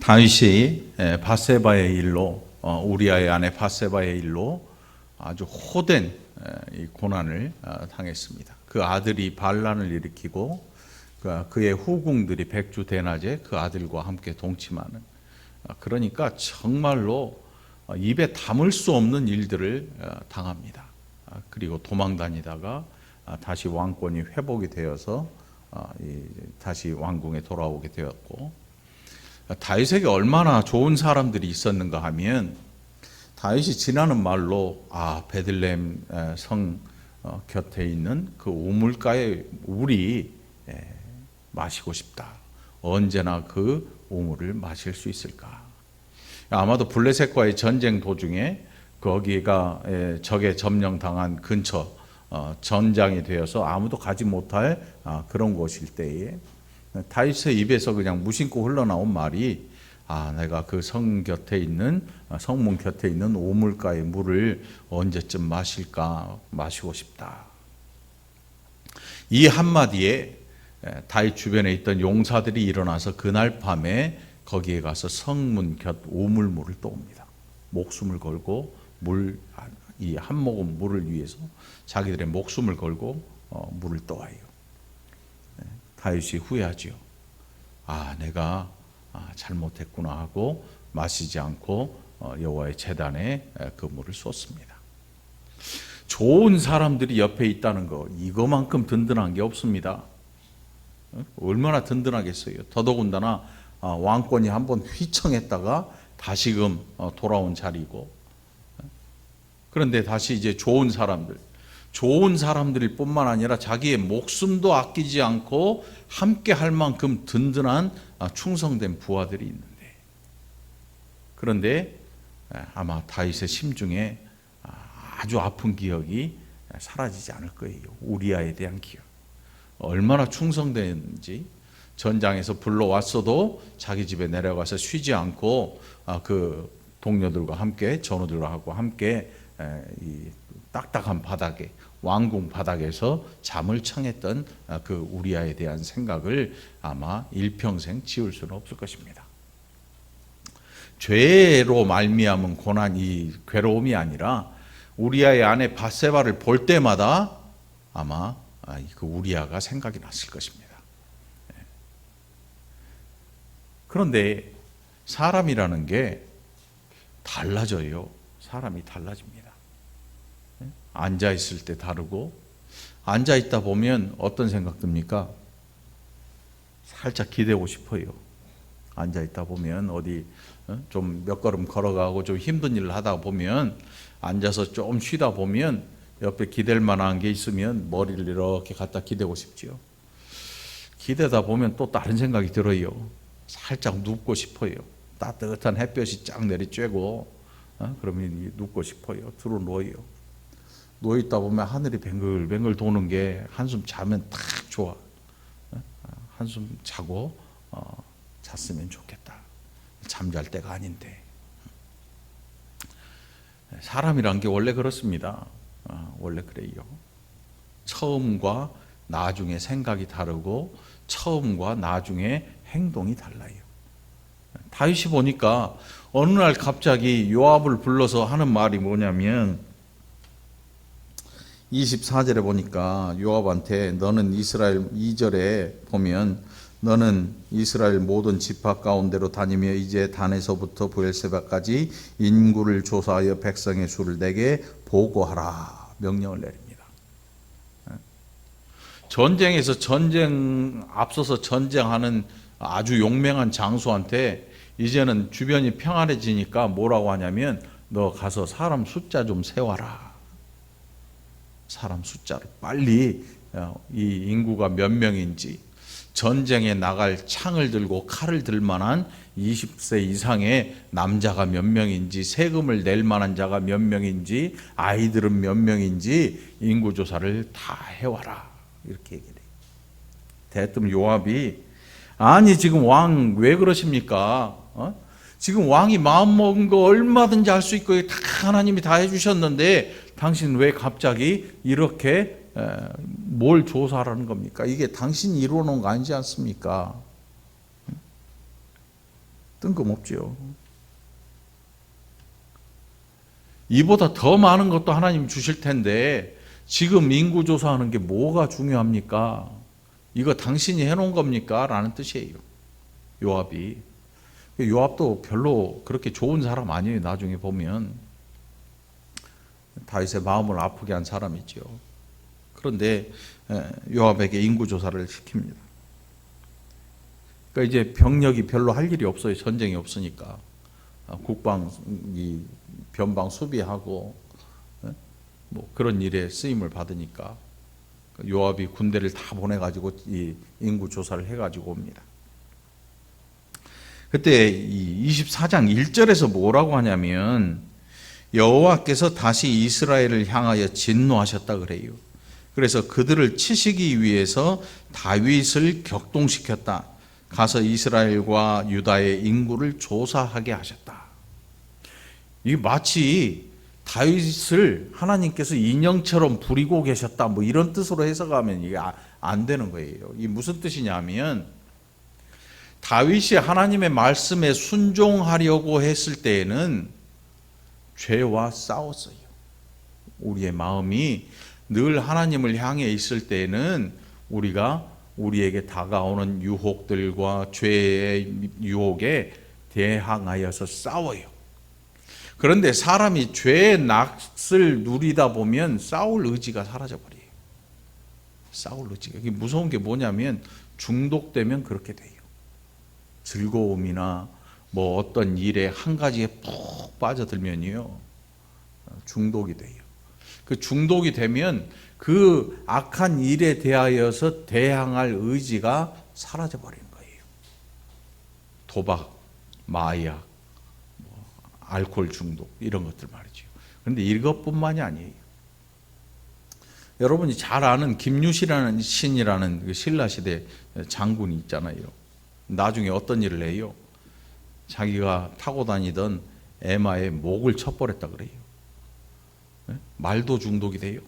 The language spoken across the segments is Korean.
다윗이 밧세바의 일로 우리아의 아내 밧세바의 일로 아주 호된 이 고난을 당했습니다. 그 아들이 반란을 일으키고 그의 후궁들이 백주 대낮에 그 아들과 함께 동침하는, 그러니까 정말로 입에 담을 수 없는 일들을 당합니다. 그리고 도망 다니다가 다시 왕권이 회복이 되어서 다시 왕궁에 돌아오게 되었고, 다윗에게 얼마나 좋은 사람들이 있었는가 하면 다윗이 지나는 말로 베들레헴 성 곁에 있는 그 우물가의 물이 마시고 싶다. 언제나 그 우물을 마실 수 있을까? 아마도 블레셋과의 전쟁 도중에 거기가 적에 점령당한 근처 전장이 되어서 아무도 가지 못할 그런 곳일 때에 다윗의 입에서 그냥 무심코 흘러나온 말이 내가 그 성 곁에 있는 성문 곁에 있는 우물가의 물을 언제쯤 마실까, 마시고 싶다. 이 한마디에 다윗 주변에 있던 용사들이 일어나서 그날 밤에 거기에 가서 성문 곁 우물물을 떠옵니다. 목숨을 걸고 이 한 모금 물을 위해서 자기들의 목숨을 걸고 물을 떠와요. 다윗이 후회하지요. 내가 잘못했구나 하고 마시지 않고 여호와의 제단에 그 물을 쏟습니다. 좋은 사람들이 옆에 있다는 거, 이거만큼 든든한 게 없습니다. 얼마나 든든하겠어요. 더더군다나 왕권이 한번 휘청했다가 다시금 돌아온 자리고, 그런데 다시 이제 좋은 사람들일 뿐만 아니라 자기의 목숨도 아끼지 않고 함께 할 만큼 든든한 충성된 부하들이 있는데, 그런데 아마 다윗의 심중에 아주 아픈 기억이 사라지지 않을 거예요. 우리아에 대한 기억. 얼마나 충성됐는지, 전장에서 불러왔어도 자기 집에 내려가서 쉬지 않고 그 동료들과 함께, 전우들하고 함께 이 딱딱한 바닥에, 왕궁 바닥에서 잠을 청했던 그 우리아에 대한 생각을 아마 일평생 지울 수는 없을 것입니다. 죄로 말미암은 고난이, 괴로움이 아니라 우리아의 아내 밧세바를 볼 때마다 아마 그 우리아가 생각이 났을 것입니다. 그런데 사람이라는 게 달라져요. 사람이 달라집니다. 앉아있을 때 다르고, 앉아있다 보면 어떤 생각 듭니까? 살짝 기대고 싶어요. 앉아있다 보면 어디 좀 몇 걸음 걸어가고 좀 힘든 일을 하다 보면, 앉아서 좀 쉬다 보면 옆에 기댈 만한 게 있으면 머리를 이렇게 갖다 기대고 싶지요. 기대다 보면 또 다른 생각이 들어요. 살짝 눕고 싶어요. 따뜻한 햇볕이 쫙 내리쬐고 그러면 눕고 싶어요. 들어 누워요. 누워있다 보면 하늘이 뱅글뱅글 도는 게 한숨 자면 딱 좋아. 한숨 자고 잤으면 좋겠다. 잠잘 때가 아닌데. 사람이란 게 원래 그렇습니다. 원래 그래요. 처음과 나중에 생각이 다르고 처음과 나중에 행동이 달라요. 다윗이 보니까 어느 날 갑자기 요압을 불러서 하는 말이 뭐냐면 24절에 보니까 요압한테 너는 이스라엘, 2절에 보면 너는 이스라엘 모든 지파 가운데로 다니며 이제 단에서부터 브엘세바까지 인구를 조사하여 백성의 수를 내게 보고하라 명령을 내립니다. 전쟁에서 앞서서 전쟁하는 아주 용맹한 장수한테 이제는 주변이 평안해지니까 뭐라고 하냐면 너 가서 사람 숫자 좀 세워라. 사람 숫자를 빨리, 이 인구가 몇 명인지, 전쟁에 나갈 창을 들고 칼을 들 만한 20세 이상의 남자가 몇 명인지, 세금을 낼 만한 자가 몇 명인지, 아이들은 몇 명인지 인구조사를 다 해와라. 이렇게 얘기를 해요. 대뜸 요압이 아니 지금 왕 왜 그러십니까? 지금 왕이 마음먹은 거 얼마든지 할 수 있고 다 하나님이 다 해주셨는데 당신 왜 갑자기 이렇게 뭘 조사하라는 겁니까? 이게 당신이 이루어놓은 거 아니지 않습니까? 뜬금없죠. 이보다 더 많은 것도 하나님 주실 텐데 지금 인구 조사하는 게 뭐가 중요합니까? 이거 당신이 해놓은 겁니까? 라는 뜻이에요. 요압이. 요압도 별로 그렇게 좋은 사람 아니에요. 나중에 보면 다윗의 마음을 아프게 한 사람이죠. 그런데 요압에게 인구 조사를 시킵니다. 그러니까 이제 병력이 별로 할 일이 없어요. 전쟁이 없으니까 국방, 변방 수비하고 뭐 그런 일에 쓰임을 받으니까 요압이 군대를 다 보내가지고 이 인구 조사를 해가지고 옵니다. 그때 이 24장 1절에서 뭐라고 하냐면 여호와께서 다시 이스라엘을 향하여 진노하셨다 그래요. 그래서 그들을 치시기 위해서 다윗을 격동시켰다. 가서 이스라엘과 유다의 인구를 조사하게 하셨다. 이게 마치 다윗을 하나님께서 인형처럼 부리고 계셨다 뭐 이런 뜻으로 해석하면 이게 안 되는 거예요. 이게 무슨 뜻이냐면 다윗이 하나님의 말씀에 순종하려고 했을 때에는 죄와 싸웠어요. 우리의 마음이 늘 하나님을 향해 있을 때에는 우리가 우리에게 다가오는 유혹들과 죄의 유혹에 대항하여서 싸워요. 그런데 사람이 죄의 낯을 누리다 보면 싸울 의지가 사라져버려요. 싸울 의지가. 이게 무서운 게 뭐냐면 중독되면 그렇게 돼요. 즐거움이나 뭐 어떤 일에 한 가지에 푹 빠져들면요 중독이 돼요. 그 중독이 되면 그 악한 일에 대하여서 대항할 의지가 사라져 버리는 거예요. 도박, 마약, 알코올 중독 이런 것들 말이죠. 그런데 이것뿐만이 아니에요. 여러분이 잘 아는 김유신이라는 신이라는 그 신라시대 장군이 있잖아요. 나중에 어떤 일을 해요? 자기가 타고 다니던 에마의 목을 쳐버렸다 그래요. 말도 중독이 돼요.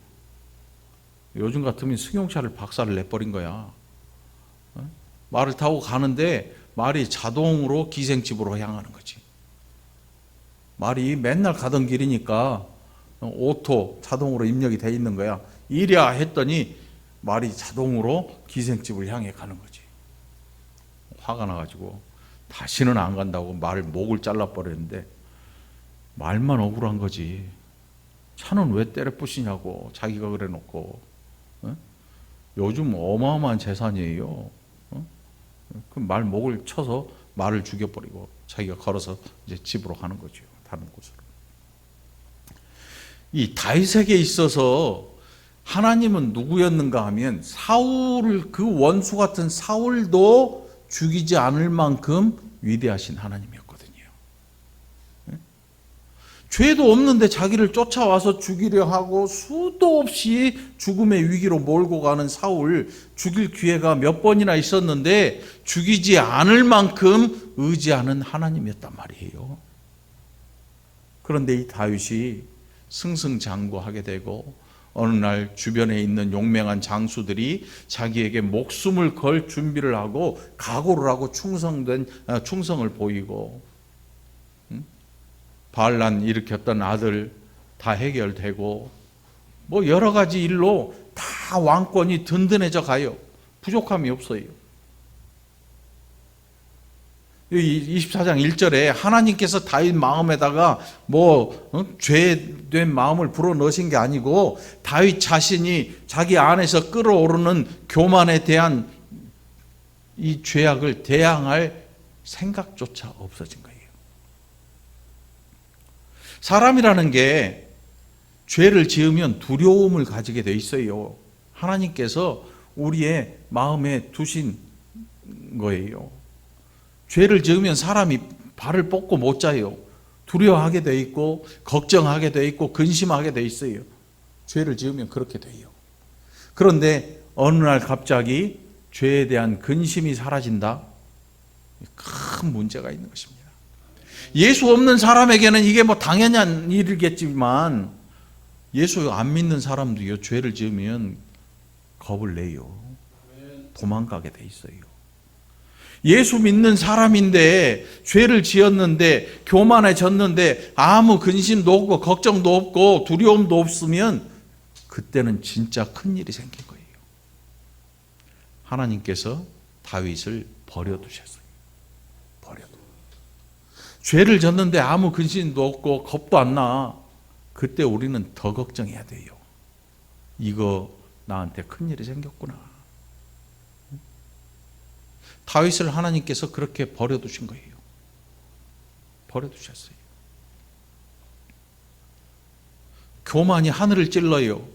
요즘 같으면 승용차를 박살을 내버린 거야. 말을 타고 가는데 말이 자동으로 기생집으로 향하는 거지. 말이 맨날 가던 길이니까 오토 자동으로 입력이 돼 있는 거야. 이랴 했더니 말이 자동으로 기생집을 향해 가는 거지. 화가 나가지고 다시는 안 간다고 말을 목을 잘라버렸는데 말만 억울한 거지. 차는 왜 때려 부시냐고 자기가 그래 놓고. 요즘 어마어마한 재산이에요. 그 말 목을 쳐서 말을 죽여버리고 자기가 걸어서 이제 집으로 가는 거죠. 다른 곳으로. 이 다윗에게 있어서 하나님은 누구였는가 하면 사울을 그 원수 같은 사울도 죽이지 않을 만큼 위대하신 하나님이었거든요. 죄도 없는데 자기를 쫓아와서 죽이려 하고 수도 없이 죽음의 위기로 몰고 가는 사울 죽일 기회가 몇 번이나 있었는데 죽이지 않을 만큼 의지하는 하나님이었단 말이에요. 그런데 이 다윗이 승승장구하게 되고 어느 날 주변에 있는 용맹한 장수들이 자기에게 목숨을 걸 준비를 하고 각오를 하고 충성을 보이고 바알란 일으켰던 아들 다 해결되고 뭐 여러 가지 일로 다 왕권이 든든해져 가요. 부족함이 없어요. 24장 1절에 하나님께서 다윗 마음에다가 죄된 마음을 불어넣으신 게 아니고 다윗 자신이 자기 안에서 끓어오르는 교만에 대한 이 죄악을 대항할 생각조차 없어진 거예요. 사람이라는 게 죄를 지으면 두려움을 가지게 돼 있어요. 하나님께서 우리의 마음에 두신 거예요. 죄를 지으면 사람이 발을 뻗고 못 자요. 두려워하게 돼 있고 걱정하게 돼 있고 근심하게 돼 있어요. 죄를 지으면 그렇게 돼요. 그런데 어느 날 갑자기 죄에 대한 근심이 사라진다? 큰 문제가 있는 것입니다. 예수 없는 사람에게는 이게 뭐 당연한 일이겠지만 예수 안 믿는 사람도요, 죄를 지으면 겁을 내요. 도망가게 돼 있어요. 예수 믿는 사람인데 죄를 지었는데 교만해졌는데 아무 근심도 없고 걱정도 없고 두려움도 없으면 그때는 진짜 큰일이 생긴 거예요. 하나님께서 다윗을 버려두셨어요. 버려두. 죄를 졌는데 아무 근심도 없고 겁도 안 나. 그때 우리는 더 걱정해야 돼요. 이거 나한테 큰일이 생겼구나. 다윗을 하나님께서 그렇게 버려두신 거예요. 버려두셨어요. 교만이 하늘을 찔러요.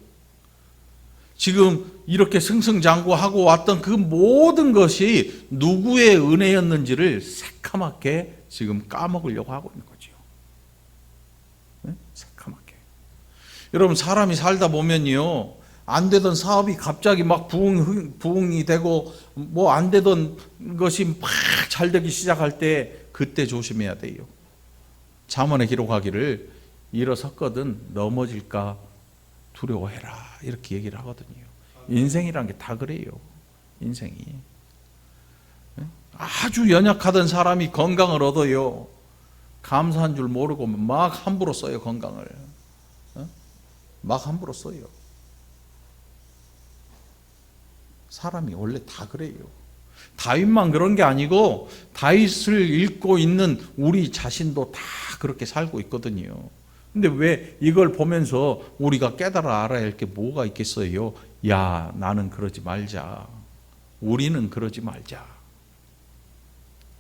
지금 이렇게 승승장구하고 왔던 그 모든 것이 누구의 은혜였는지를 새카맣게 지금 까먹으려고 하고 있는 거죠. 네? 새카맣게. 여러분, 사람이 살다 보면요, 안 되던 사업이 갑자기 막 부흥이 되고 뭐 안 되던 것이 막 잘 되기 시작할 때 그때 조심해야 돼요. 잠언에 기록하기를 일어섰거든 넘어질까 두려워해라, 이렇게 얘기를 하거든요. 인생이란 게 다 그래요. 인생이. 아주 연약하던 사람이 건강을 얻어요. 감사한 줄 모르고 막 함부로 써요. 건강을 막 함부로 써요. 사람이 원래 다 그래요. 다윗만 그런 게 아니고 다윗을 읽고 있는 우리 자신도 다 그렇게 살고 있거든요. 근데 왜 이걸 보면서 우리가 깨달아 알아야 할 게 뭐가 있겠어요? 야, 나는 그러지 말자. 우리는 그러지 말자.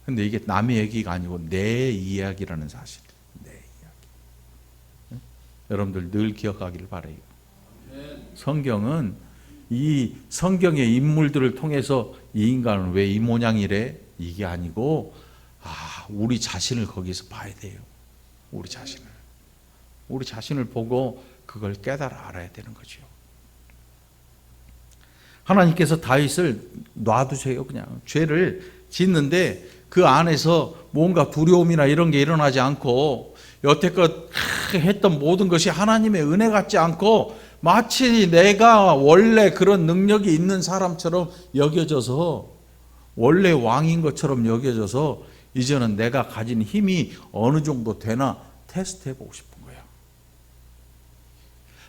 근데 이게 남의 얘기가 아니고 내 이야기라는 사실. 내 이야기. 여러분들 늘 기억하기를 바라요. 성경은 이 성경의 인물들을 통해서 이 인간은 왜 이 모양이래? 이게 아니고 우리 자신을 거기서 봐야 돼요. 우리 자신을 보고 그걸 깨달아 알아야 되는 거죠. 하나님께서 다윗을 놔두세요. 그냥 죄를 짓는데 그 안에서 뭔가 두려움이나 이런 게 일어나지 않고 여태껏 했던 모든 것이 하나님의 은혜 같지 않고 마치 내가 원래 그런 능력이 있는 사람처럼 여겨져서, 원래 왕인 것처럼 여겨져서 이제는 내가 가진 힘이 어느 정도 되나 테스트 해보고 싶은 거야.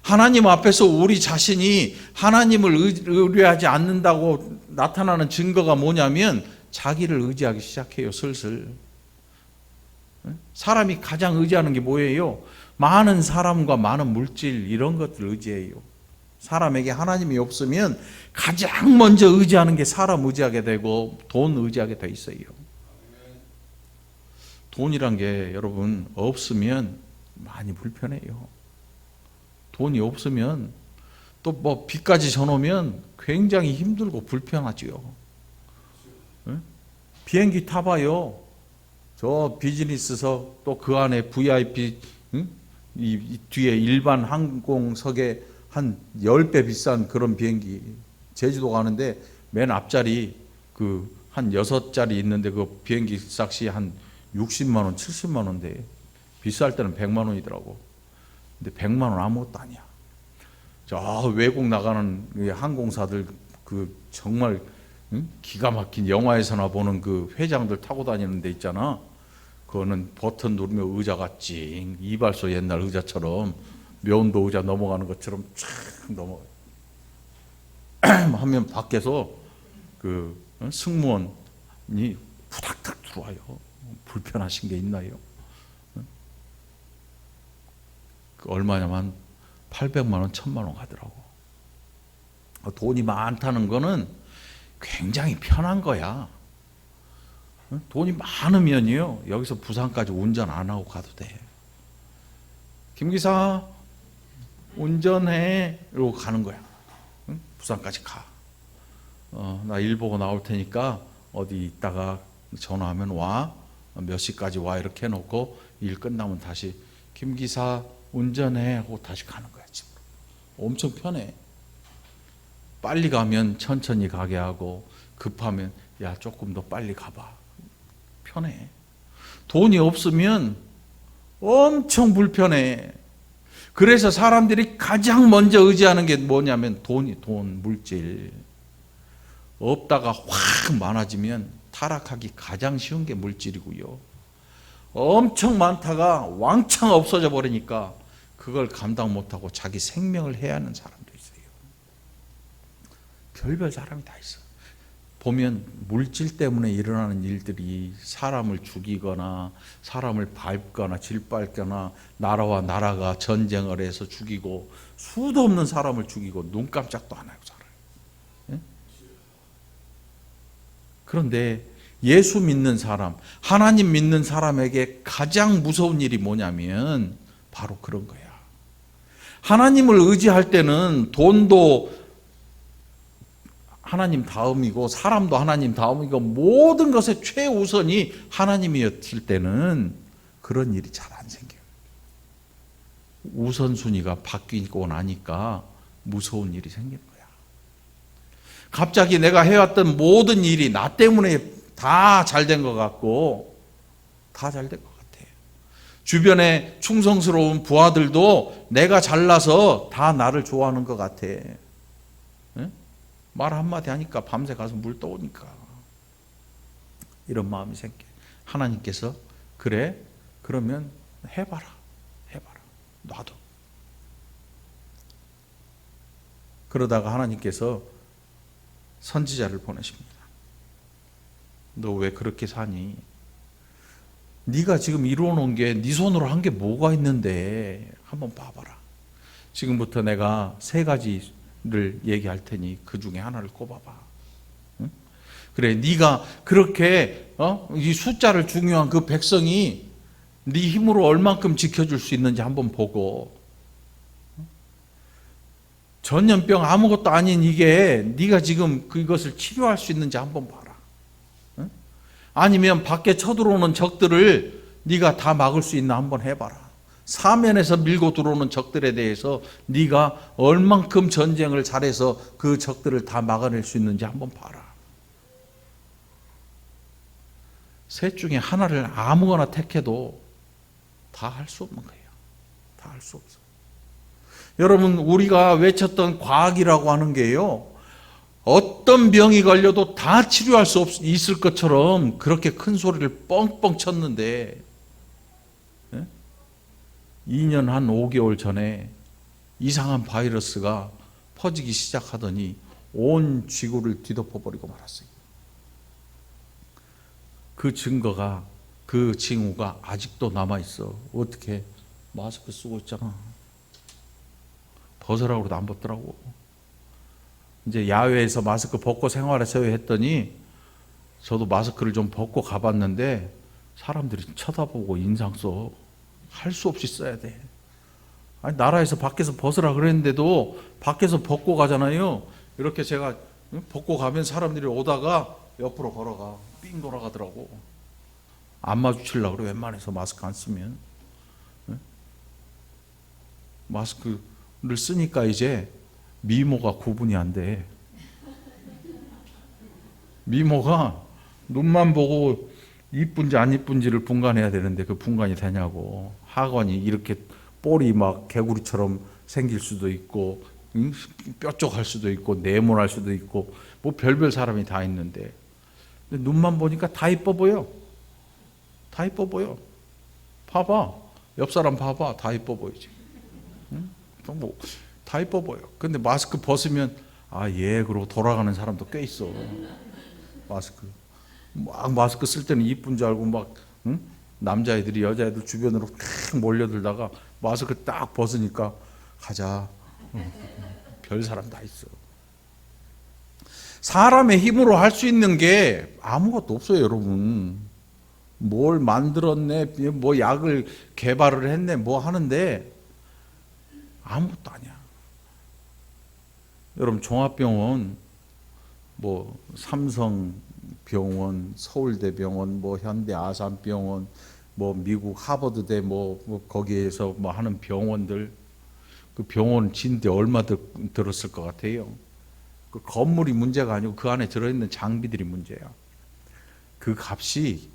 하나님 앞에서 우리 자신이 하나님을 의뢰하지 않는다고 나타나는 증거가 뭐냐면 자기를 의지하기 시작해요. 슬슬. 사람이 가장 의지하는 게 뭐예요? 많은 사람과 많은 물질, 이런 것들을 의지해요. 사람에게 하나님이 없으면 가장 먼저 의지하는 게 사람 의지하게 되고 돈 의지하게 돼 있어요. 돈이란 게 여러분 없으면 많이 불편해요. 돈이 없으면 또 뭐 빚까지 져놓으면 굉장히 힘들고 불편하지요. 비행기 타봐요. 저 비즈니스석 또 그 안에 VIP, 이 뒤에 일반 항공석에 한 10배 비싼 그런 비행기, 제주도 가는데 맨 앞자리 그 한 6자리 있는데 그 비행기 싹시 한 60만 원, 70만 원대. 비쌀 때는 100만 원이더라고. 근데 100만 원 아무것도 아니야. 저 외국 나가는 항공사들 그 정말 기가 막힌 영화에서나 보는 그 회장들 타고 다니는 데 있잖아. 그거는 버튼 누르면 의자가 찡, 이발소 옛날 의자처럼 면도 의자 넘어가는 것처럼 쫙 넘어가요. 하면 밖에서 그 승무원이 부닥닥 들어와요. 불편하신 게 있나요? 얼마냐면 800만 원, 1000만 원 가더라고. 돈이 많다는 거는 굉장히 편한 거야. 돈이 많으면요, 여기서 부산까지 운전 안 하고 가도 돼. 김기사 운전해 이러고 가는 거야. 부산까지 가. 나 일 보고 나올 테니까 어디 있다가 전화하면 와. 몇 시까지 와 이렇게 해놓고 일 끝나면 다시 김기사 운전해 하고 다시 가는 거야, 집으로. 엄청 편해. 빨리 가면 천천히 가게 하고 급하면 야 조금 더 빨리 가봐. 편해. 돈이 없으면 엄청 불편해. 그래서 사람들이 가장 먼저 의지하는 게 뭐냐면 돈, 물질. 없다가 확 많아지면 타락하기 가장 쉬운 게 물질이고요. 엄청 많다가 왕창 없어져 버리니까 그걸 감당 못하고 자기 생명을 해야 하는 사람도 있어요. 별별 사람이 다 있어. 보면 물질 때문에 일어나는 일들이 사람을 죽이거나 사람을 밟거나 질밟거나 나라와 나라가 전쟁을 해서 죽이고 수도 없는 사람을 죽이고 눈 깜짝도 안 하고 살아요. 예? 그런데 예수 믿는 사람, 하나님 믿는 사람에게 가장 무서운 일이 뭐냐면 바로 그런 거야. 하나님을 의지할 때는 돈도 하나님 다음이고 사람도 하나님 다음이고 모든 것의 최우선이 하나님이었을 때는 그런 일이 잘 안 생겨요. 우선순위가 바뀌고 나니까 무서운 일이 생기는 거야. 갑자기 내가 해왔던 모든 일이 나 때문에 다 잘 된 것 같고 다 잘 된 것 같아. 주변에 충성스러운 부하들도 내가 잘나서 다 나를 좋아하는 것 같아. 말 한마디 하니까 밤새 가서 물 떠오니까 이런 마음이 생겨. 하나님께서 그래 그러면 해봐라 놔둬. 그러다가 하나님께서 선지자를 보내십니다. 너 왜 그렇게 사니? 네가 지금 이루어 놓은 게 네 손으로 한 게 뭐가 있는데 한번 봐봐라. 지금부터 내가 3가지를 얘기할 테니 그 중에 하나를 꼽아봐. 응? 그래, 네가 그렇게 이 숫자를 중요한 그 백성이 네 힘으로 얼만큼 지켜줄 수 있는지 한번 보고, 전염병 아무것도 아닌 이게 네가 지금 그것을 치료할 수 있는지 한번 봐라. 응? 아니면 밖에 쳐들어오는 적들을 네가 다 막을 수 있나 한번 해봐라. 사면에서 밀고 들어오는 적들에 대해서 네가 얼만큼 전쟁을 잘해서 그 적들을 다 막아낼 수 있는지 한번 봐라. 셋 중에 하나를 아무거나 택해도 다 할 수 없는 거예요. 다 할 수 없어. 여러분, 우리가 외쳤던 과학이라고 하는 게요, 어떤 병이 걸려도 다 치료할 수 있을 것처럼 그렇게 큰 소리를 뻥뻥 쳤는데 2년 한 5개월 전에 이상한 바이러스가 퍼지기 시작하더니 온 지구를 뒤덮어버리고 말았어요. 그 증거가, 그 징후가 아직도 남아있어. 어떻게? 마스크 쓰고 있잖아. 벗으라고 해도 안 벗더라고. 이제 야외에서 마스크 벗고 생활하세요 했더니 저도 마스크를 좀 벗고 가봤는데 사람들이 쳐다보고 인상 써. 할 수 없이 써야 돼. 아니, 나라에서 밖에서 벗으라 그랬는데도 밖에서 벗고 가잖아요. 이렇게 제가 벗고 가면 사람들이 오다가 옆으로 걸어가. 삥 돌아가더라고. 안 마주치려고 그래, 웬만해서 마스크 안 쓰면. 마스크를 쓰니까 이제 미모가 구분이 안 돼. 미모가 눈만 보고 이쁜지 안 이쁜지를 분간해야 되는데 그 분간이 되냐고. 하관이 이렇게 볼이 막 개구리처럼 생길 수도 있고, 뾰족할 수도 있고, 네모날 수도 있고, 뭐 별별 사람이 다 있는데 눈만 보니까 다 이뻐 보여. 다 이뻐 보여. 봐봐, 옆 사람 봐봐, 다 이뻐 보이지. 뭐 다 이뻐 보여. 근데 마스크 벗으면 예, 그러고 돌아가는 사람도 꽤 있어. 막 마스크 쓸 때는 이쁜 줄 알고 막 남자애들이 여자애들 주변으로 탁 몰려들다가 마스크 딱 벗으니까 가자. 별 사람 다 있어. 사람의 힘으로 할 수 있는 게 아무것도 없어요, 여러분. 뭘 만들었네, 뭐 약을 개발을 했네, 뭐 하는데 아무것도 아니야. 여러분, 종합병원, 뭐 삼성병원, 서울대병원, 뭐 현대아산병원, 뭐 미국 하버드대 뭐 거기에서 뭐 하는 병원들, 그 병원 진대 얼마 들었을 것 같아요? 그 건물이 문제가 아니고 그 안에 들어있는 장비들이 문제야. 그 값이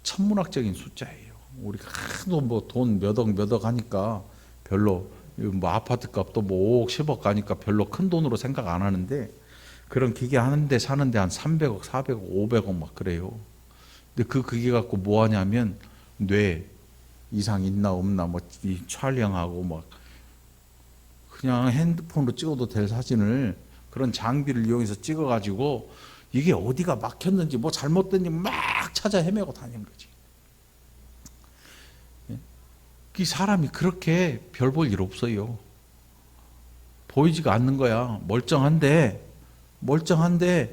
천문학적인 숫자예요. 우리가 하도 뭐 돈 몇 억 하니까 별로, 뭐 아파트 값도 뭐 5억 10억 가니까 별로 큰 돈으로 생각 안 하는데 그런 기계 하는데 사는데 한 300억, 400억, 500억 막 그래요. 근데 그 기계 갖고 뭐 하냐면 뇌 이상 있나 없나 뭐 촬영하고 막 그냥 핸드폰으로 찍어도 될 사진을 그런 장비를 이용해서 찍어가지고 이게 어디가 막혔는지 뭐 잘못된지 막 찾아 헤매고 다니는 거지. 이 사람이 그렇게 별 볼 일 없어요. 보이지가 않는 거야. 멀쩡한데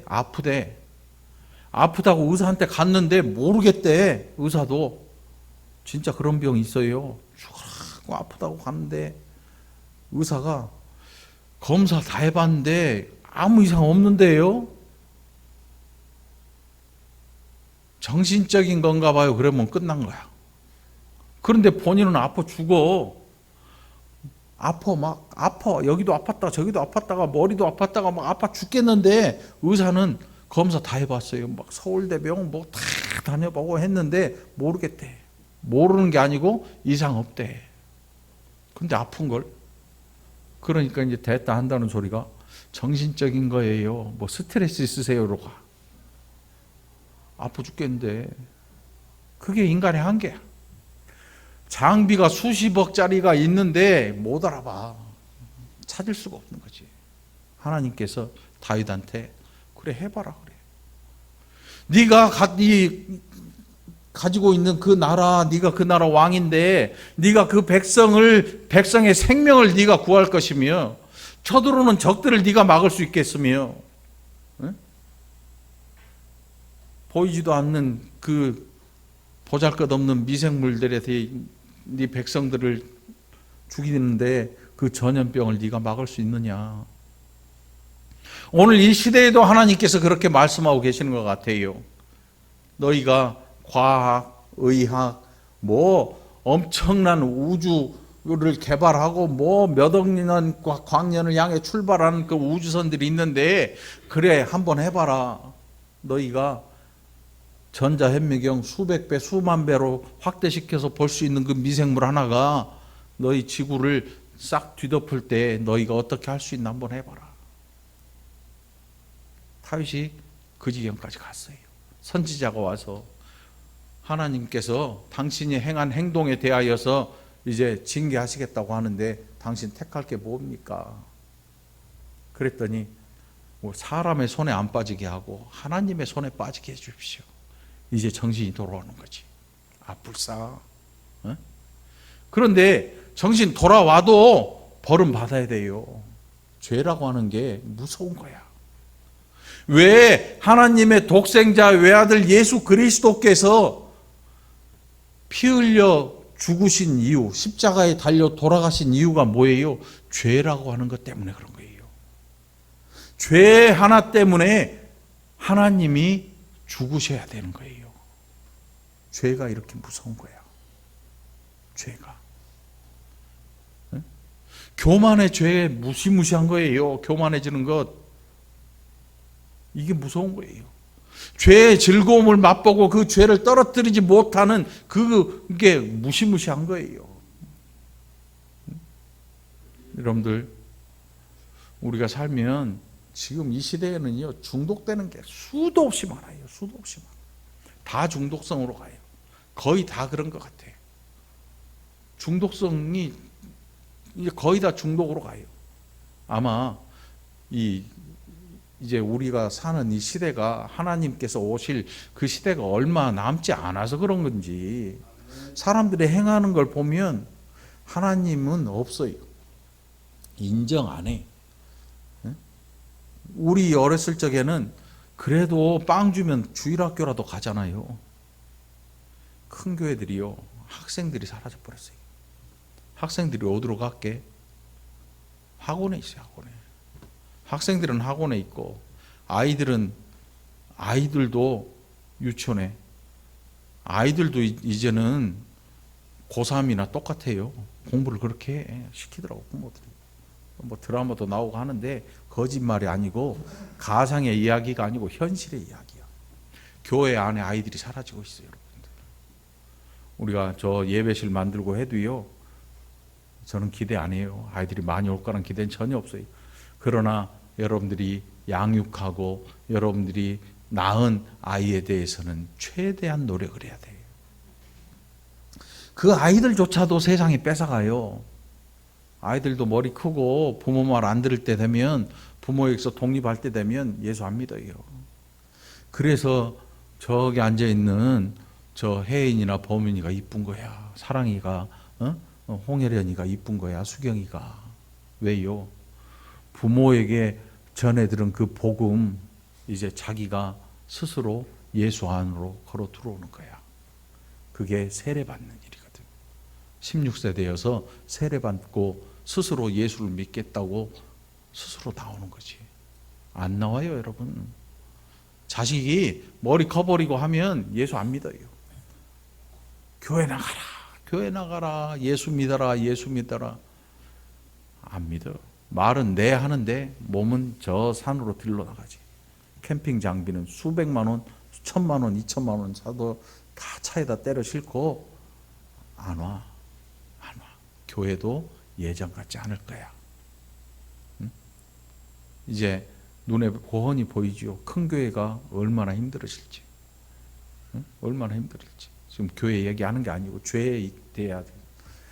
아프대. 아프다고 의사한테 갔는데 모르겠대. 의사도 진짜 그런 병이 있어요. 죽으라고 아프다고 갔는데 의사가 검사 다 해봤는데 아무 이상 없는데요. 정신적인 건가 봐요. 그러면 끝난 거야. 그런데 본인은 아파 죽어. 아파. 여기도 아팠다가 저기도 아팠다가 머리도 아팠다가 막 아파 죽겠는데 의사는 검사 다 해봤어요. 막 서울대병원 뭐 다 다녀보고 했는데 모르겠대. 모르는 게 아니고 이상 없대. 근데 아픈 걸. 그러니까 이제 됐다 한다는 소리가 정신적인 거예요. 뭐 스트레스 있으세요로 가. 아파 죽겠는데 그게 인간의 한계야. 장비가 수십억짜리가 있는데 못 알아봐. 찾을 수가 없는 거지. 하나님께서 다윗한테 그래 해봐라 그래. 네가 가지고 있는 그 나라, 네가 그 나라 왕인데 네가 그 백성의 생명을 네가 구할 것이며 쳐들어오는 적들을 네가 막을 수 있겠으며 응? 보이지도 않는 그 보잘것없는 미생물들에 대해 네 백성들을 죽이는데 그 전염병을 네가 막을 수 있느냐. 오늘 이 시대에도 하나님께서 그렇게 말씀하고 계시는 것 같아요. 너희가 과학, 의학, 뭐 엄청난 우주를 개발하고 뭐 몇 억 년, 광년을 향해 출발하는 그 우주선들이 있는데 그래 한번 해봐라. 너희가 전자현미경 수백 배, 수만 배로 확대시켜서 볼 수 있는 그 미생물 하나가 너희 지구를 싹 뒤덮을 때 너희가 어떻게 할 수 있나 한번 해봐라. 다윗이 그 지경까지 갔어요. 선지자가 와서 하나님께서 당신이 행한 행동에 대하여서 이제 징계하시겠다고 하는데 당신 택할 게 뭡니까? 그랬더니 뭐 사람의 손에 안 빠지게 하고 하나님의 손에 빠지게 해 주십시오. 이제 정신이 돌아오는 거지. 아, 불쌍. 어? 그런데 정신 돌아와도 벌은 받아야 돼요. 죄라고 하는 게 무서운 거야. 왜 하나님의 독생자 외아들 예수 그리스도께서 피 흘려 죽으신 이유, 십자가에 달려 돌아가신 이유가 뭐예요? 죄라고 하는 것 때문에 그런 거예요. 죄 하나 때문에 하나님이 죽으셔야 되는 거예요. 죄가 이렇게 무서운 거야. 죄가. 네? 교만의 죄 무시무시한 거예요. 교만해지는 것. 이게 무서운 거예요. 죄의 즐거움을 맛보고 그 죄를 떨어뜨리지 못하는 그게 무시무시한 거예요. 여러분들, 우리가 살면 지금 이 시대에는요, 중독되는 게 수도 없이 많아요. 수도 없이 많아요. 다 중독성으로 가요. 거의 다 그런 것 같아요. 중독성이 이제 거의 다 중독으로 가요. 아마 이제 우리가 사는 이 시대가 하나님께서 오실 그 시대가 얼마 남지 않아서 그런 건지 사람들이 행하는 걸 보면 하나님은 없어요. 인정 안 해. 우리 어렸을 적에는 그래도 빵 주면 주일학교라도 가잖아요. 큰 교회들이요. 학생들이 사라져 버렸어요. 학생들이 어디로 갈게? 학원에 있어요. 학원에. 학생들은 학원에 있고 아이들도 유치원에. 아이들도 이제는 고3이나 똑같아요. 공부를 그렇게 시키더라고 부모들이. 뭐 드라마도 나오고 하는데 거짓말이 아니고 가상의 이야기가 아니고 현실의 이야기야. 교회 안에 아이들이 사라지고 있어요, 여러분들. 우리가 저 예배실 만들고 해도요, 저는 기대 안 해요. 아이들이 많이 올 거란 기대는 전혀 없어요. 그러나 여러분들이 양육하고 여러분들이 낳은 아이에 대해서는 최대한 노력을 해야 돼요. 그 아이들조차도 세상이 뺏어가요. 아이들도 머리 크고 부모 말 안 들을 때 되면, 부모에게서 독립할 때 되면 예수 안 믿어요. 그래서 저기 앉아있는 저 혜인이나 범인이가 이쁜 거야. 사랑이가, 홍혜련이가 이쁜 거야. 수경이가. 왜요? 부모에게 전해들은 그 복음, 이제 자기가 스스로 예수 안으로 걸어 들어오는 거야. 그게 세례받는 일이거든. 16세 되어서 세례받고 스스로 예수를 믿겠다고 스스로 나오는 거지. 안 나와요, 여러분. 자식이 머리 커버리고 하면 예수 안 믿어요. 교회 나가라, 교회 나가라, 예수 믿어라, 예수 믿어라. 안 믿어. 말은 네 하는데 몸은 저 산으로 들러 나가지. 캠핑 장비는 수백만 원, 수천만 원, 2천만 원 사도 다 차에다 때려 싣고 안 와. 안 와. 교회도 예전 같지 않을 거야. 응? 이제 눈에 고헌이 보이죠. 큰 교회가 얼마나 힘들어질지. 응? 얼마나 힘들을지. 지금 교회 얘기하는 게 아니고 죄에 대해야 돼.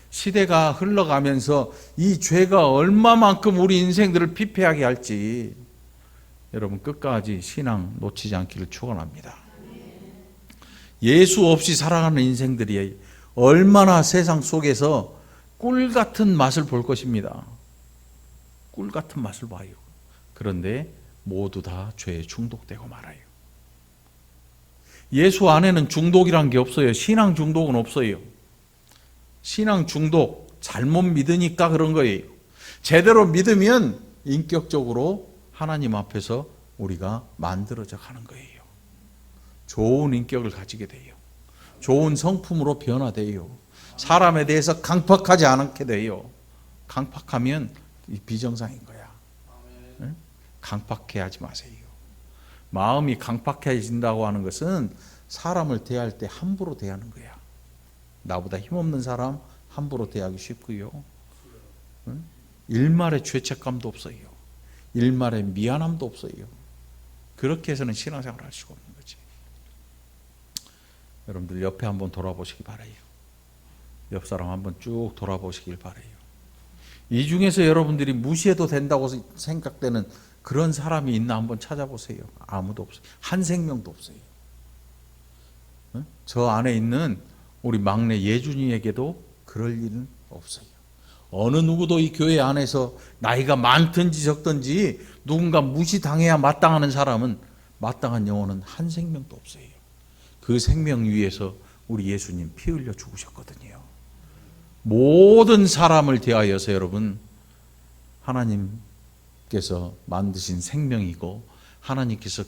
시대가 흘러가면서 이 죄가 얼마만큼 우리 인생들을 피폐하게 할지 여러분 끝까지 신앙 놓치지 않기를 축원합니다. 예수 없이 살아가는 인생들이 얼마나 세상 속에서 꿀 같은 맛을 볼 것입니다. 꿀 같은 맛을 봐요. 그런데 모두 다 죄에 중독되고 말아요. 예수 안에는 중독이란 게 없어요. 신앙 중독은 없어요. 신앙 중독, 잘못 믿으니까 그런 거예요. 제대로 믿으면 인격적으로 하나님 앞에서 우리가 만들어져 가는 거예요. 좋은 인격을 가지게 돼요. 좋은 성품으로 변화돼요. 사람에 대해서 강팍하지 않게 돼요. 강팍하면 비정상인 거야. 응? 강팍해 하지 마세요. 마음이 강팍해진다고 하는 것은 사람을 대할 때 함부로 대하는 거야. 나보다 힘없는 사람 함부로 대하기 쉽고요. 응? 일말의 죄책감도 없어요. 일말의 미안함도 없어요. 그렇게 해서는 신앙생활을 할 수가 없는 거지. 여러분들 옆에 한번 돌아보시기 바라요. 옆 사람 한번 쭉 돌아보시길 바라요. 이 중에서 여러분들이 무시해도 된다고 생각되는 그런 사람이 있나 한번 찾아보세요. 아무도 없어요. 한 생명도 없어요. 응? 저 안에 있는 우리 막내 예준이에게도 그럴 일은 없어요. 어느 누구도 이 교회 안에서 나이가 많든지 적든지 누군가 무시당해야 마땅하는 사람은, 마땅한 영혼은 한 생명도 없어요. 그 생명 위에서 우리 예수님 피 흘려 죽으셨거든요. 모든 사람을 대하여서 여러분 하나님께서 만드신 생명이고 하나님께서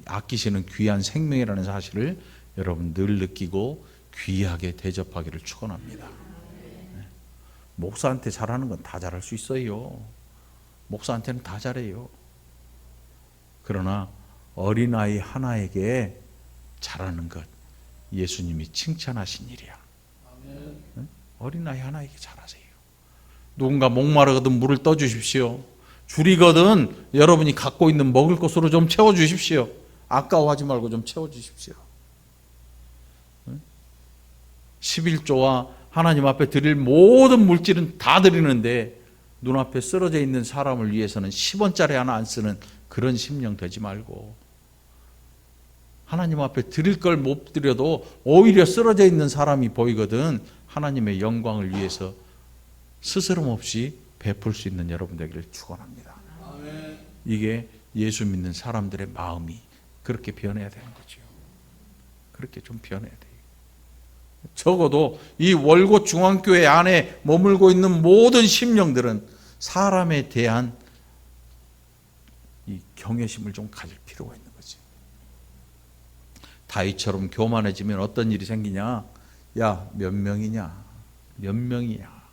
아끼시는 귀한 생명이라는 사실을 여러분 늘 느끼고 귀하게 대접하기를 축원합니다. 목사한테 잘하는 건 다 잘할 수 있어요. 목사한테는 다 잘해요. 그러나 어린아이 하나에게 잘하는 것 예수님이 칭찬하신 일이야. 어린아이 하나에게 잘하세요. 누군가 목마르거든 물을 떠주십시오. 줄이거든 여러분이 갖고 있는 먹을 것으로 좀 채워주십시오. 아까워하지 말고 좀 채워주십시오. 11조와 하나님 앞에 드릴 모든 물질은 다 드리는데 눈앞에 쓰러져 있는 사람을 위해서는 10원짜리 하나 안 쓰는 그런 심령 되지 말고, 하나님 앞에 드릴 걸 못 드려도 오히려 쓰러져 있는 사람이 보이거든 하나님의 영광을 위해서 스스럼 없이 베풀 수 있는 여러분 되기를 축원합니다. 이게 예수 믿는 사람들의 마음이 그렇게 변해야 되는 거죠. 그렇게 좀 변해야 돼요. 적어도 이 월곶 중앙교회 안에 머물고 있는 모든 심령들은 사람에 대한 이 경외심을 좀 가질 필요가 있는 거지. 다윗처럼 교만해지면 어떤 일이 생기냐? 야, 몇 명이냐? 몇 명이야?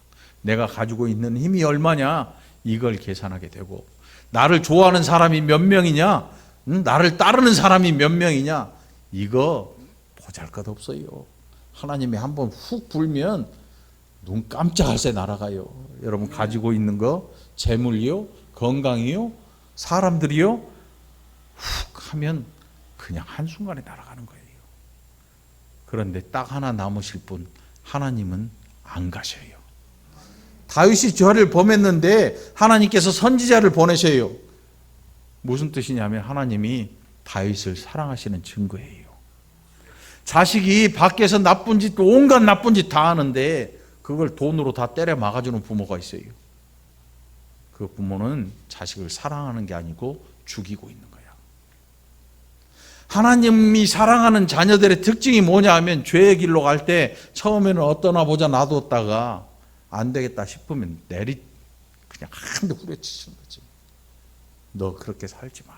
내가 가지고 있는 힘이 얼마냐? 이걸 계산하게 되고, 나를 좋아하는 사람이 몇 명이냐? 나를 따르는 사람이 몇 명이냐? 이거 보잘것없어요. 하나님이 한번 훅 불면 눈 깜짝할 새 날아가요. 여러분 가지고 있는 거 재물이요, 건강이요, 사람들이요 훅 하면 그냥 한순간에 날아가는 거예요. 그런데 딱 하나 남으실 분, 하나님은 안 가셔요. 다윗이 죄를 범했는데 하나님께서 선지자를 보내셔요. 무슨 뜻이냐면 하나님이 다윗을 사랑하시는 증거예요. 자식이 밖에서 나쁜 짓, 온갖 나쁜 짓 다 하는데 그걸 돈으로 다 때려 막아주는 부모가 있어요. 그 부모는 자식을 사랑하는 게 아니고 죽이고 있는 거야. 하나님이 사랑하는 자녀들의 특징이 뭐냐 하면 죄의 길로 갈 때 처음에는 어떠나 보자 놔뒀다가 안 되겠다 싶으면 그냥 한대 후려치시는 거지. 너 그렇게 살지 마.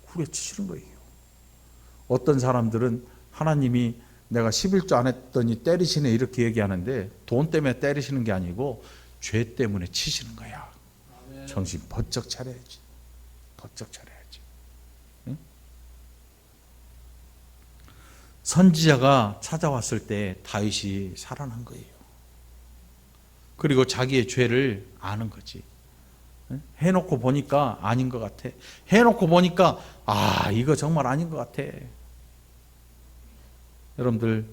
후려치시는 거예요. 어떤 사람들은 하나님이 내가 11조 안 했더니 때리시네 이렇게 얘기하는데 돈 때문에 때리시는 게 아니고 죄 때문에 치시는 거야. 정신 번쩍 차려야지. 번쩍 차려야지. 응? 선지자가 찾아왔을 때 다윗이 살아난 거예요. 그리고 자기의 죄를 아는 거지. 해놓고 보니까 아닌 것 같아. 해놓고 보니까 이거 정말 아닌 것 같아. 여러분들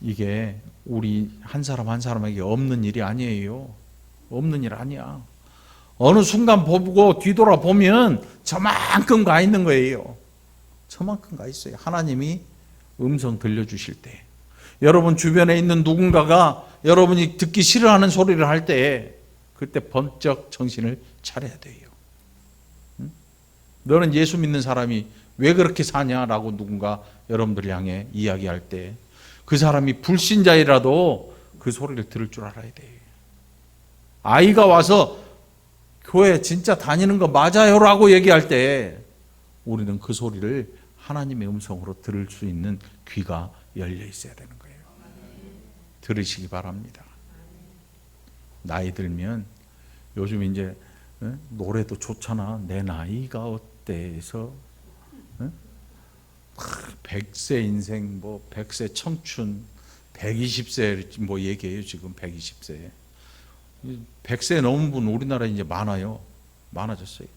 이게 우리 한 사람 한 사람에게 없는 일이 아니에요. 없는 일 아니야. 어느 순간 보고 뒤돌아보면 저만큼 가 있는 거예요. 저만큼 가 있어요. 하나님이 음성 들려주실 때, 여러분 주변에 있는 누군가가 여러분이 듣기 싫어하는 소리를 할 때 그때 번쩍 정신을 차려야 돼요. 응? 너는 예수 믿는 사람이 왜 그렇게 사냐라고 누군가 여러분들 향해 이야기할 때 그 사람이 불신자이라도 그 소리를 들을 줄 알아야 돼요. 아이가 와서 교회 진짜 다니는 거 맞아요라고 얘기할 때 우리는 그 소리를 하나님의 음성으로 들을 수 있는 귀가 열려 있어야 되는 거예요. 들으시기 바랍니다. 나이 들면 요즘 이제 노래도 좋잖아. 내 나이가 어때서 100세 인생, 100세 청춘, 120세 뭐 얘기해요. 지금 120세. 100세 넘은 분 우리나라에 이제 많아요. 많아졌어요.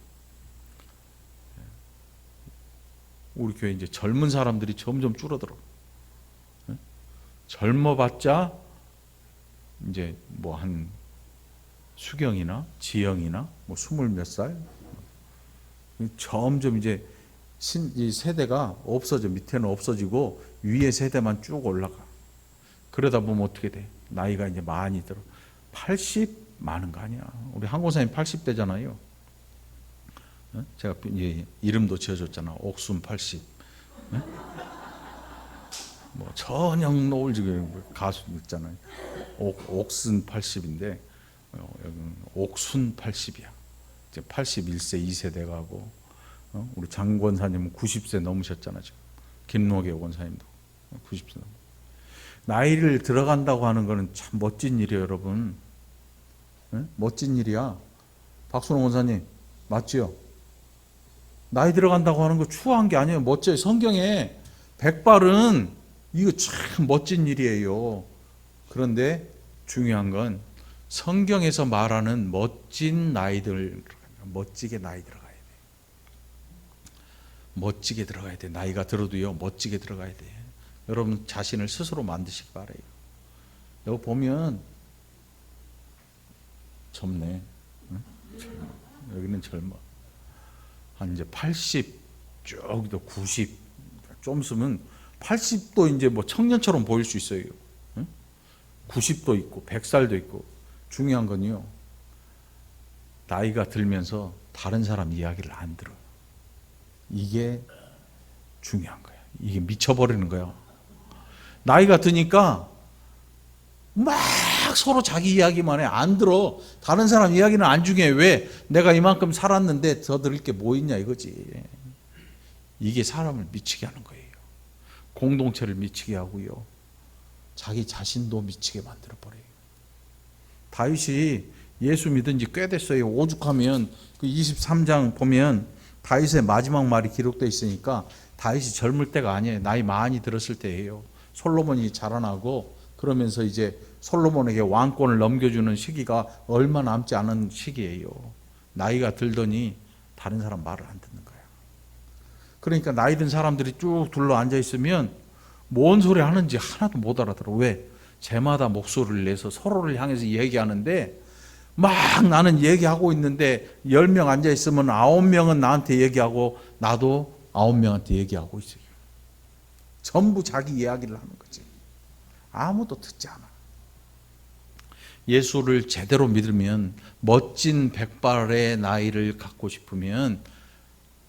우리 교회 이제 젊은 사람들이 점점 줄어들어. 젊어봤자 이제 한 수경이나 지영이나 20몇 살 점점 이제 이 세대가 없어져. 밑에는 없어지고 위에 세대만 쭉 올라가. 그러다 보면 어떻게 돼? 나이가 이제 많이 들어. 80 많은 거 아니야. 우리 한고사님 80대잖아요. 제가 이제 이름도 지어줬잖아. 옥순 80. 전형 노을 지금 가수 있잖아요. 옥순 80인데 여기는 옥순 80이야. 이제 81세 2세대 가고 우리 장 권사님은 90세 넘으셨잖아요. 지금. 김노계 권사님도 90세 넘. 나이를 들어간다고 하는 거는 참 멋진 일이에요, 여러분. 멋진 일이야. 박순호 권사님 맞지요? 나이 들어간다고 하는 거 추한 게 아니에요. 멋져요. 성경에 백발은 이거 참 멋진 일이에요. 그런데 중요한 건 성경에서 말하는 멋진 나이들, 멋지게 나이 들어가야 돼. 멋지게 들어가야 돼. 나이가 들어도요, 멋지게 들어가야 돼. 여러분 자신을 스스로 만드시기 바라요. 여기 보면 젊네. 응? 여기는 젊어. 한 이제 80, 저기도 90, 좀 있으면 80도 이제 청년처럼 보일 수 있어요. 응? 90도 있고 100살도 있고. 중요한 건요, 나이가 들면서 다른 사람 이야기를 안 들어요. 이게 중요한 거야. 이게 미쳐버리는 거야. 나이가 드니까 막 서로 자기 이야기만 해. 안 들어. 다른 사람 이야기는 안 중요해. 왜? 내가 이만큼 살았는데 더 들을 게 뭐 있냐 이거지. 이게 사람을 미치게 하는 거예요. 공동체를 미치게 하고요, 자기 자신도 미치게 만들어버려요. 다윗이 예수 믿은 지 꽤 됐어요. 오죽하면 그 23장 보면 다윗의 마지막 말이 기록되어 있으니까 다윗이 젊을 때가 아니에요. 나이 많이 들었을 때예요. 솔로몬이 자라나고 그러면서 이제 솔로몬에게 왕권을 넘겨주는 시기가 얼마 남지 않은 시기예요. 나이가 들더니 다른 사람 말을 안 듣는 거야. 그러니까 나이 든 사람들이 쭉 둘러 앉아 있으면 뭔 소리 하는지 하나도 못 알아들어. 왜? 제마다 목소리를 내서 서로를 향해서 얘기하는데 막 나는 얘기하고 있는데 10명 앉아 있으면 9명은 나한테 얘기하고 나도 9명한테 얘기하고 있어요. 전부 자기 이야기를 하는 거지. 아무도 듣지 않아. 예수를 제대로 믿으면, 멋진 백발의 나이를 갖고 싶으면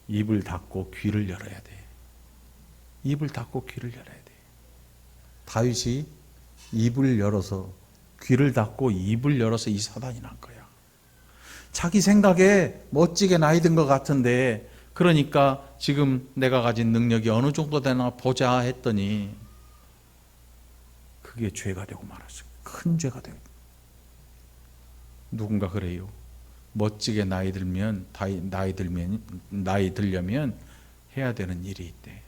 입을 닫고 귀를 열어야 돼. 입을 닫고 귀를 열어야 돼. 다윗이 입을 열어서, 귀를 닫고 입을 열어서 이 사단이 난 거야. 자기 생각에 멋지게 나이 든 것 같은데, 그러니까 지금 내가 가진 능력이 어느 정도 되나 보자 했더니 그게 죄가 되고 말았어요. 큰 죄가 되고. 누군가 그래요. 멋지게 나이 들려면 해야 되는 일이 있대.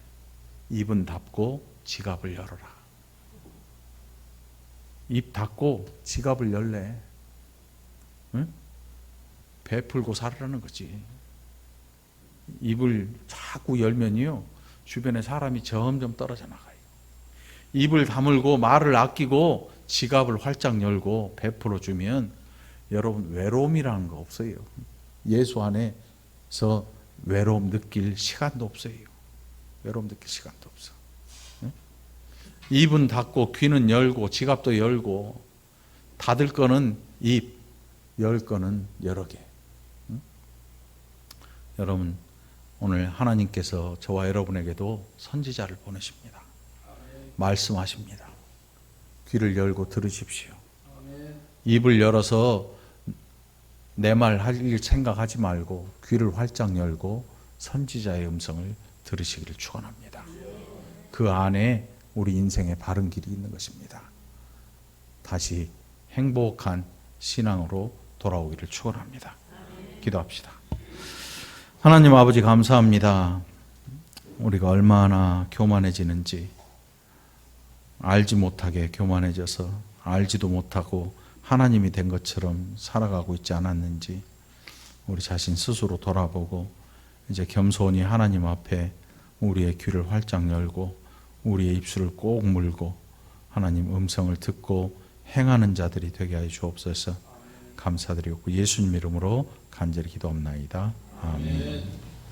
입은 닫고 지갑을 열어라. 입 닫고 지갑을 열래. 응? 베풀고 살으라는 거지. 입을 자꾸 열면요, 주변에 사람이 점점 떨어져 나가요. 입을 다물고 말을 아끼고 지갑을 활짝 열고 베풀어 주면 여러분 외로움이라는 거 없어요. 예수 안에서 외로움 느낄 시간도 없어요. 외로움 느낄 시간도 없어. 입은 닫고 귀는 열고 지갑도 열고, 닫을 거는 입, 열 거는 여러 개. 여러분, 오늘 하나님께서 저와 여러분에게도 선지자를 보내십니다. 말씀하십니다. 귀를 열고 들으십시오. 입을 열어서 내 말 할 생각하지 말고 귀를 활짝 열고 선지자의 음성을 들으시기를 축원합니다. 그 안에 우리 인생의 바른 길이 있는 것입니다. 다시 행복한 신앙으로 돌아오기를 축원합니다. 기도합시다. 하나님 아버지, 감사합니다. 우리가 얼마나 교만해지는지, 알지 못하게 교만해져서 알지도 못하고 하나님이 된 것처럼 살아가고 있지 않았는지 우리 자신 스스로 돌아보고 이제 겸손히 하나님 앞에 우리의 귀를 활짝 열고 우리의 입술을 꼭 물고 하나님 음성을 듣고 행하는 자들이 되게 하여 주옵소서. 감사드리고 예수님 이름으로 간절히 기도합나이다. 아멘.